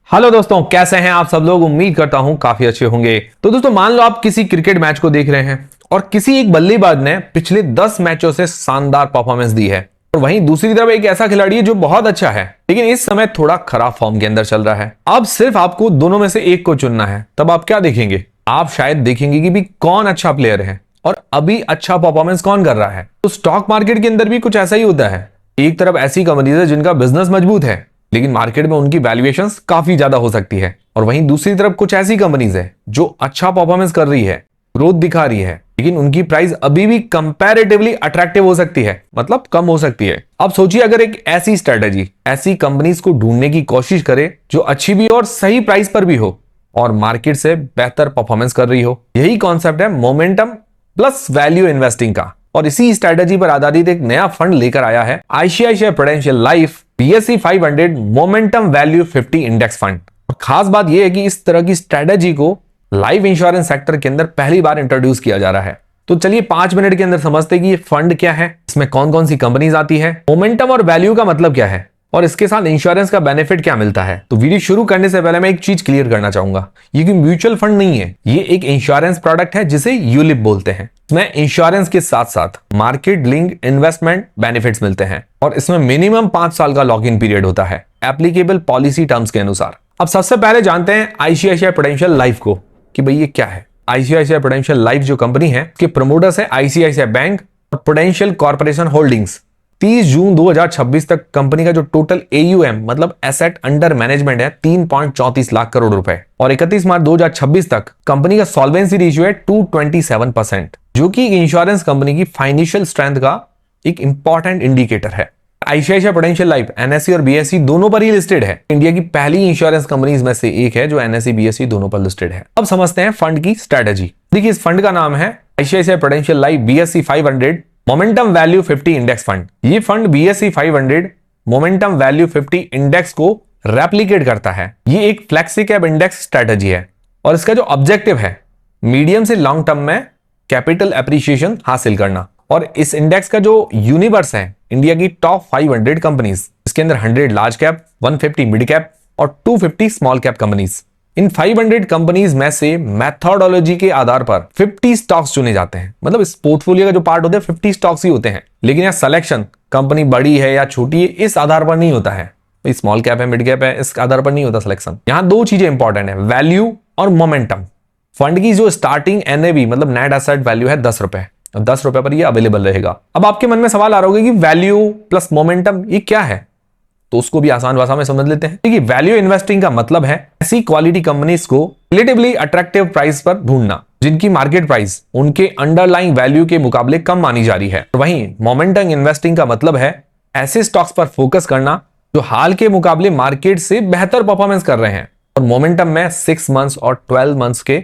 Hello दोस्तों, कैसे हैं आप सब लोग। उम्मीद करता हूं काफी अच्छे होंगे। तो दोस्तों, मान लो आप किसी क्रिकेट मैच को देख रहे हैं और किसी एक बल्लेबाज ने पिछले 10 मैचों से शानदार परफॉर्मेंस दी है और वहीं दूसरी तरफ एक ऐसा खिलाड़ी है जो बहुत अच्छा है लेकिन इस समय थोड़ा खराब फॉर्म के अंदर चल रहा है। अब सिर्फ आपको दोनों में से एक को चुनना है। तब आप क्या देखेंगे? आप शायद देखेंगे कि भी कौन अच्छा प्लेयर है और अभी अच्छा परफॉर्मेंस कौन कर रहा है। तो स्टॉक मार्केट के अंदर भी कुछ ऐसा ही होता है। एक तरफ ऐसी कंपनीज है जिनका बिजनेस मजबूत है लेकिन मार्केट में उनकी वैल्यूएशंस काफी ज्यादा हो सकती है, और वहीं दूसरी तरफ कुछ ऐसी कंपनीज है जो अच्छा परफॉर्मेंस कर रही है, ग्रोथ दिखा रही है, लेकिन उनकी प्राइस अभी भी कंपैरेटिवली अट्रैक्टिव हो सकती है, मतलब कम हो सकती है। अब सोचिए, अगर एक ऐसी स्ट्रेटेजी ऐसी कंपनीज को ढूंढने की कोशिश करे जो अच्छी भी और सही प्राइस पर भी हो और मार्केट से बेहतर परफॉर्मेंस कर रही हो। यही कॉन्सेप्ट है मोमेंटम प्लस वैल्यू इन्वेस्टिंग का, और इसी स्ट्रेटेजी पर आधारित एक नया फंड लेकर आया है ICICI prudential life BSE 500 momentum value 50 index fund. खास बात यह है कि इस तरह की स्ट्रेटेजी को लाइफ इंश्योरेंस सेक्टर के अंदर पहली बार इंट्रोड्यूस किया जा रहा है। तो चलिए 5 मिनट के अंदर समझते हैं कि ये फंड क्या है, इसमें कौन कौन सी कंपनीज आती है, मोमेंटम और वैल्यू का मतलब क्या है और इसके साथ इंश्योरेंस का बेनिफिट क्या मिलता है। तो वीडियो शुरू करने से पहले मैं एक चीज क्लियर करना चाहूंगा, ये कोई म्यूचुअल फंड नहीं है, ये एक इंश्योरेंस प्रोडक्ट है जिसे यूलिप बोलते हैं। इसमें इंश्योरेंस के साथ साथ मार्केट लिंक इन्वेस्टमेंट बेनिफिट्स मिलते हैं और इसमें मिनिमम 5 साल का लॉक इन पीरियड होता है एप्लीकेबल पॉलिसी टर्म्स के अनुसार। अब सबसे पहले जानते हैं आईसीआईसीआई प्रूडेंशियल लाइफ को कि भाई ये क्या है। आईसीआईसीआई प्रूडेंशियल लाइफ जो कंपनी है उसके प्रमोटर्स है आईसीआईसीआई बैंक और प्रूडेंशियल कॉर्पोरेशन होल्डिंग्स। 30 जून 2026 तक कंपनी का जो टोटल AUM मतलब एसेट अंडर मैनेजमेंट है 3.34 लाख करोड़ रुपए, और 31 मार्च 2026 तक कंपनी का सॉल्वेंसी रेशियो है 227%, जो कि इंश्योरेंस कंपनी की फाइनेंशियल स्ट्रेंथ का एक इंपॉर्टेंट इंडिकेटर है। आईसीआईसीआई प्रूडेंशियल लाइफ NSE और BSE दोनों पर ही लिस्टेड है। इंडिया की पहली इंश्योरेंस कंपनीज में से एक है जो NSE BSE दोनों पर लिस्टेड है। अब समझते हैं फंड की स्ट्रेटेजी। देखिए, इस फंड का नाम है ICICI prudential life BSE 500 momentum value 50 index fund. ये fund BSE 500 momentum value 50 index को रेप्लिकेट करता है। ये एक फ्लेक्सी कैप इंडेक्स स्ट्रेटेजी है और इसका जो ऑब्जेक्टिव है मीडियम से लॉन्ग टर्म में कैपिटल एप्रिसिएशन हासिल करना। और इस इंडेक्स का जो यूनिवर्स है इंडिया की टॉप 500 कंपनीज, इसके अंदर 100 लार्ज कैप, 150 मिड कैप और 250 स्मॉल कैप कंपनीज। इन 500 कंपनीज में से मेथोडोलॉजी के आधार पर 50 स्टॉक्स चुने जाते हैं। मतलब इस पोर्टफोलियो का जो पार्ट होता है 50 स्टॉक्स ही होते हैं, लेकिन यह सिलेक्शन कंपनी बड़ी है या छोटी है इस आधार पर नहीं होता है। स्मॉल कैप है, मिड कैप है, इस आधार पर नहीं होता सिलेक्शन। यहां दो चीजें इंपॉर्टेंट है, वैल्यू और मोमेंटम। फंड की जो स्टार्टिंग NAV मतलब नेट एसेट वैल्यू है 10 रुपए, 10 रुपए पर यह अवेलेबल रहेगा। अब आपके मन में सवाल आ रहा होगा कि वैल्यू प्लस मोमेंटम ये क्या है, तो उसको भी आसान भाषा में समझ लेते हैं। देखिए, वैल्यू इन्वेस्टिंग का मतलब है ऐसी क्वालिटी कंपनीज को रिलेटिवली अट्रैक्टिव प्राइस पर ढूंढना जिनकी मार्केट प्राइस उनके अंडरलाइंग वैल्यू के मुकाबले कम मानी जा रही है। वहीं मोमेंटम इन्वेस्टिंग का मतलब है ऐसे स्टॉक्स पर फोकस करना जो हाल के मुकाबले मार्केट से बेहतर परफॉर्मेंस कर रहे हैं, और मोमेंटम में 6 मंथ्स और 12 मंथ्स के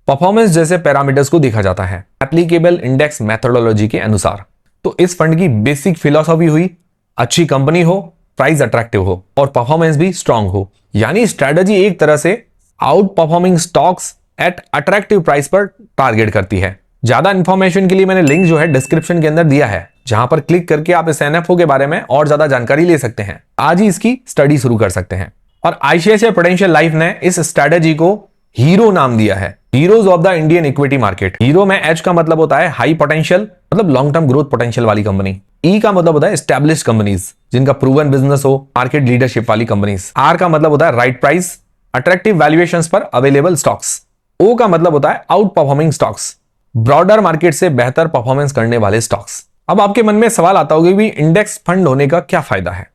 परफॉर्मेंस जैसे पैरामीटर्स को देखा जाता है एप्लीकेबल इंडेक्स मेथोडोलॉजी के अनुसार। तो इस फंड की बेसिक फिलॉसफी हुई अच्छी कंपनी हो, प्राइस अट्रैक्टिव हो और परफॉर्मेंस भी स्ट्रांग हो। यानी स्ट्रेटजी एक तरह से out performing stocks eight attractive price पर टारगेट करती है। ज्यादा इंफॉर्मेशन के लिए मैंने लिंक जो है डिस्क्रिप्शन के अंदर दिया है, जहां पर क्लिक करके आप इस NFO के बारे में और ज्यादा जानकारी ले सकते हैं। आज ही इसकी स्टडी शुरू कर सकते हैं। और आईसीआईसीआई प्रूडेंशियल लाइफ ने इस स्ट्रेटेजी को हीरो नाम दिया है, heroes of the Indian equity market. Hero में H का मतलब होता है हाई पोटेंशियल मतलब लॉन्ग टर्म ग्रोथ पोटेंशियल वाली कंपनी। E का मतलब होता है एस्टैब्लिश्ड कंपनीज जिनका प्रूवन बिजनेस हो, मार्केट लीडरशिप वाली कंपनीज। R का मतलब होता है राइट प्राइस, अट्रैक्टिव वैल्यूएशंस पर अवेलेबल स्टॉक्स। O का मतलब होता है out performing stocks, broader market से बेहतर परफॉर्मेंस करने वाले स्टॉक्स। अब आपके मन में सवाल आता होगा कि इंडेक्स फंड होने का क्या फायदा है।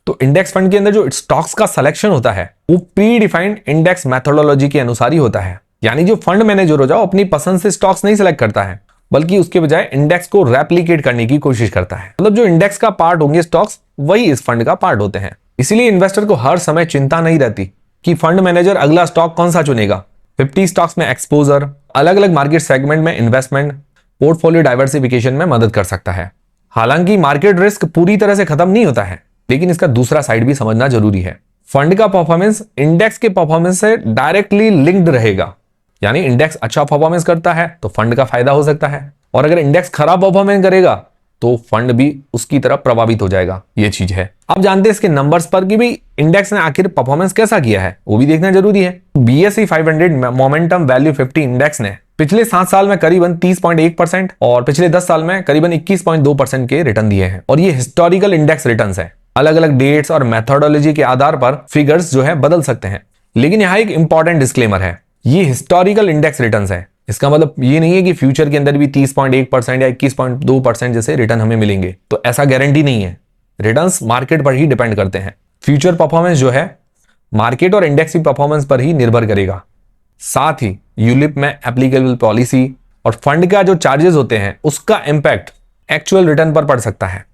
तो इंडेक्स फंड के अंदर जो स्टॉक्स का सिलेक्शन होता है वो प्री डिफाइंड इंडेक्स मेथोडोलॉजी के अनुसार ही होता है। यानी जो फंड मैनेजर हो जाओ अपनी पसंद से स्टॉक्स नहीं सिलेक्ट करता है, बल्कि उसके बजाय इंडेक्स को रेप्लिकेट करने की कोशिश करता है। मतलब जो इंडेक्स का पार्ट होंगे स्टॉक्स, वही इस फंड का पार्ट होते हैं। इसीलिए इन्वेस्टर को हर समय चिंता नहीं रहती कि फंड मैनेजर अगला स्टॉक कौन सा चुनेगा। 50 स्टॉक्स में एक्सपोजर, अलग अलग मार्केट सेगमेंट में इन्वेस्टमेंट पोर्टफोलियो डाइवर्सिफिकेशन में मदद कर सकता है। हालांकि मार्केट रिस्क पूरी तरह से खत्म नहीं होता है, लेकिन इसका दूसरा साइड भी समझना जरूरी है। फंड का परफॉर्मेंस इंडेक्स के परफॉर्मेंस से डायरेक्टली लिंक्ड रहेगा। यानी इंडेक्स अच्छा परफॉर्मेंस करता है तो फंड का फायदा हो सकता है, और अगर इंडेक्स खराब परफॉर्मेंस करेगा तो फंड भी उसकी तरफ प्रभावित हो जाएगा। ये चीज है। अब जानते हैं इसके नंबर्स पर कि भाई इंडेक्स ने आखिर परफॉर्मेंस कैसा किया है, वो भी देखना जरूरी है। BSE 500 मोमेंटम वैल्यू 50 इंडेक्स ने पिछले 7 साल में करीबन 30.1% और पिछले 10 साल में करीबन 21.2% के रिटर्न दिए हैं। और ये हिस्टोरिकल इंडेक्स रिटर्न है। अलग अलग डेट्स और मेथोडोलॉजी के आधार पर फिगर्स जो है बदल सकते हैं, लेकिन यहाँ एक इंपॉर्टेंट डिस्क्लेमर है, ये हिस्टोरिकल इंडेक्स रिटर्न्स है। इसका मतलब ये नहीं है कि फ्यूचर के अंदर भी 30.1% या 21.2% जैसे रिटर्न हमें मिलेंगे, तो ऐसा गारंटी नहीं है। रिटर्न्स मार्केट पर ही डिपेंड करते हैं। फ्यूचर परफॉर्मेंस जो है मार्केट और इंडेक्स की परफॉर्मेंस पर ही निर्भर करेगा। साथ ही यूलिप में एप्लीकेबल पॉलिसी और फंड का जो चार्जेस होते हैं उसका इंपैक्ट एक्चुअल रिटर्न पर पड़ सकता है,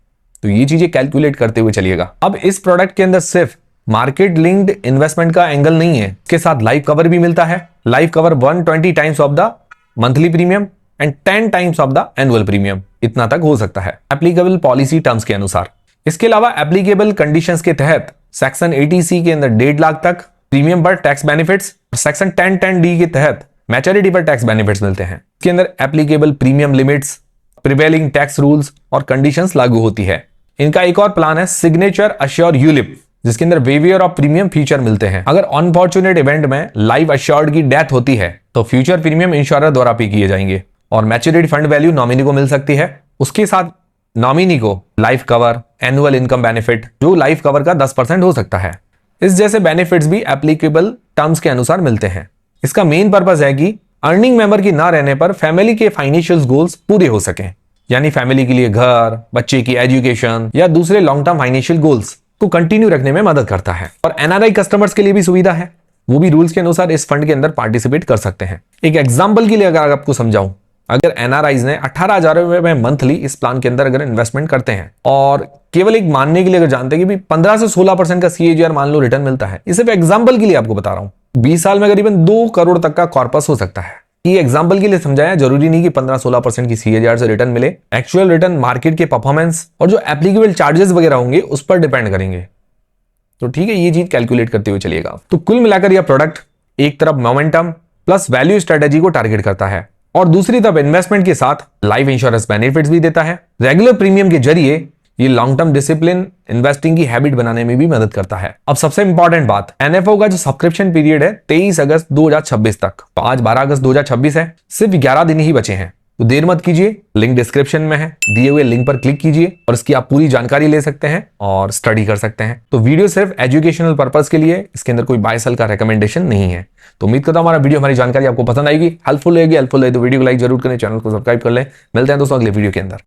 तो ये चीजें कैलकुलेट करते हुए चलिएगा। अब इस प्रोडक्ट के अंदर सिर्फ मार्केट लिंक्ड इन्वेस्टमेंट का एंगल नहीं है, इसके साथ लाइफ कवर भी मिलता है। Life cover 120 times of the monthly premium and 10 times of the annual premium, इतना तक हो सकता है एप्लीकेबल पॉलिसी टर्म्स के अनुसार। इसके अलावा एप्लीकेबल कंडीशंस के तहत सेक्शन 80C के अंदर 1.5 लाख तक प्रीमियम पर टैक्स बेनिफिट्स और सेक्शन 1010D के तहत मैच्योरिटी पर टैक्स बेनिफिट्स मिलते हैं। इसके अंदर applicable premium limits, prevailing tax rules और कंडीशंस लागू होती है। इनका एक और प्लान है सिग्नेचर अश्योर यूलिप, जिसके अंदर वेवियर ऑफ प्रीमियम फीचर मिलते हैं। अगर अनफॉर्चुनेट इवेंट में लाइफ अश्योर्ड की डेथ होती है तो फ्यूचर प्रीमियम इंश्योरर द्वारा पे किए जाएंगे और मैच्योरिटी फंड वैल्यू नॉमिनी को मिल सकती है। उसके साथ नॉमिनी को life cover, annual income benefit जो लाइफ कवर का 10% हो सकता है, इस जैसे बेनिफिट्स भी एप्लीकेबल टर्म्स के अनुसार मिलते हैं। इसका मेन पर्पस है कि अर्निंग मेंबर की ना रहने पर फैमिली के फाइनेंशियल गोल्स पूरे हो सकें, यानी फैमिली के लिए घर, बच्चे की एजुकेशन या दूसरे लॉन्ग टर्म फाइनेंशियल गोल्स को कंटिन्यू रखने में मदद करता है। और एनआरआई कस्टमर्स के लिए भी सुविधा है, वो भी रूल्स के अनुसार इस फंड के अंदर पार्टिसिपेट कर सकते हैं। एक एग्जांपल के लिए अगर आपको समझाऊं, अगर एनआरआईज ने 18,000 रुपए में मंथली इस प्लान के अंदर अगर इन्वेस्टमेंट करते हैं और केवल एक मानने के लिए अगर जानते हैं कि 15 से 16% का CAGR मान लो रिटर्न मिलता है, इसे एग्जाम्पल के लिए आपको बता रहा हूं, 20 साल में करीबन 2 करोड़ तक का कॉर्पस हो सकता है। ये एग्जाम्पल के लिए समझाया, जरूरी नहीं कि 15-16% की CAGR से रिटर्न मिले। एक्चुअल रिटर्न मार्केट के परफॉर्मेंस और जो एप्लीकेबल चार्जेस वगैरह होंगे उस पर डिपेंड करेंगे। तो ठीक है, ये चीज कैलकुलेट करते हुए चलिएगा। तो कुल मिलाकर यह प्रोडक्ट एक तरफ मोमेंटम प्लस वैल्यू स्ट्रेटेजी को टारगेट करता है और दूसरी तरफ इन्वेस्टमेंट के साथ लाइफ इंश्योरेंस बेनिफिट्स भी देता है। रेगुलर प्रीमियम के जरिए ये लॉन्ग टर्म डिसिप्लिन इन्वेस्टिंग की हैबिट बनाने में भी मदद करता है। अब सबसे इंपॉर्टेंट बात, NFO का जो सब्सक्रिप्शन पीरियड है 23 अगस्त 2026 तक, तो आज 12 अगस्त 2026 है, सिर्फ 11 दिन ही बचे हैं, तो देर मत कीजिए। लिंक डिस्क्रिप्शन में है, दिए हुए लिंक पर क्लिक कीजिए और इसकी आप पूरी जानकारी ले सकते हैं और स्टडी कर सकते हैं। तो वीडियो सिर्फ एजुकेशनल पर्पस के लिए, इसके अंदर कोई बाय सेल का रिकमेंडेशन नहीं है। तो उम्मीद करता हूं हमारा वीडियो, हमारी जानकारी आपको पसंद आएगी, हेल्पफुल रहेगी। हेल्पफुल है तो वीडियो को लाइक जरूर करें, चैनल को सब्सक्राइब कर लें। मिलते हैं दोस्तों अगले वीडियो के अंदर।